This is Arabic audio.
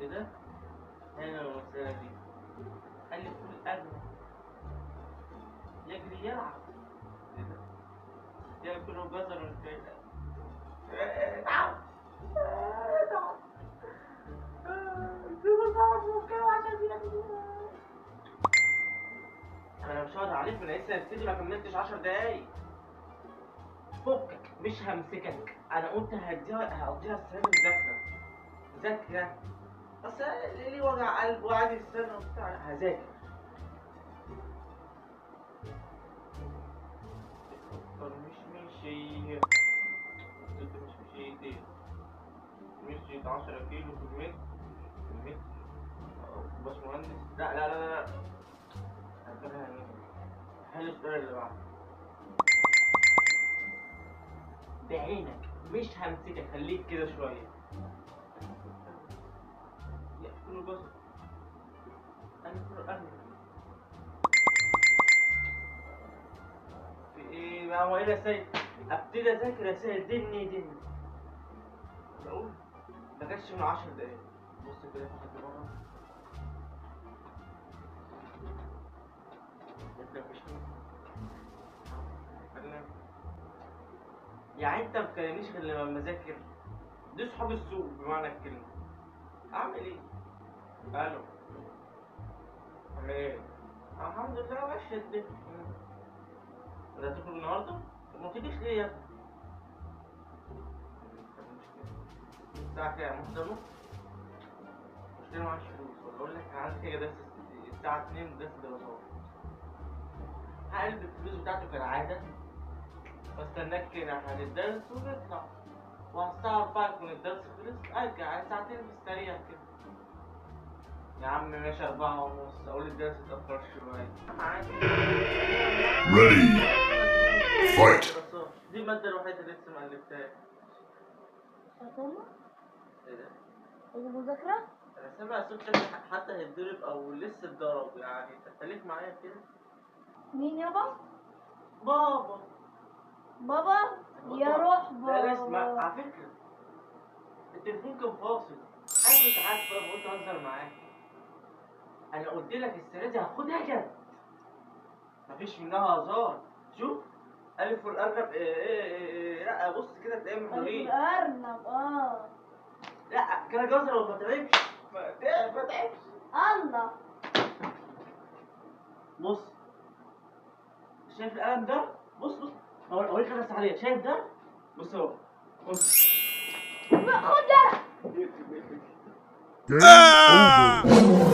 كده هنا المسألة دي. قال لي كل الأغنى يجري يلعب كده ياكل جزر كده. تعب تعب انا مش هقدر عليك، انا لسه هبتدي ما كملتش 10 دقايق. فكك مش همسكك، انا قلت هقضيها السنه مذاكره بس ليه وجع قلب وقعد السنه وبتاع. هذاكر مش مشي دي مشيت 10 كيلو في المتر باشمهندس. لا حل السؤال اللي بعده بعينك، مش همسكك، خليك كده شوية. يأكلوا البصل أنا في إيه ما هو إيه يا سيد؟ أبتدي أذاكر يا سيد، دني بقول ما جاتش من 10 دقايق. بص كده في حد بره يعني انت ما بتكلمنيش غير لما بذاكر؟ دي صحاب السوق بمعنى الكلمه. اعمل ايه؟ الو عامل ايه؟ الحمد لله ماشيه الدنيا. انت هتخرج النهارده؟ طب ما تجيش ليه يا ابني؟ الساعه كام؟ واحدة مشكلة معاش فلوس، ولا اقول لك انا عندي كده درس الساعه 2 درس دراسات. هقلب الفلوس بتاعته كالعاده واستناك كده عشان الدرس ونطلع، والساعة 4 يكون الدرس خلص ارجع ساعتين في السريع كده. يا عم ماشي 4 ونص، اقول الدرس اتأخر شوية عادي. Ready. Fight. دي المادة الوحيدة اللي لسه مقلبتهاش. فاطمة؟ ايه ده؟ المذاكرة؟ انا سامع صوت شكل حتى هيتضرب او لسه اتضرب، يعني انت خليك معايا كده. مين يابا؟ بابا بابا؟ يا روح لا لا اسمع، بابا. على فكرة التليفون كان فاصل، انا كنت عارف بقى قلت اهزر معاك. انا قلت لك السنة دي هاخدها جد، مفيش منها هزار. شوف ألف والأرنب لا بص كده تلاقيهم محلولين. الأرنب لا كده جزر وما تعبش، ما تعبش. الله. بص شايف القلم ده؟ بص اوريك انا عليه، شايف ده؟ بص اهو بص خد ده. Game over.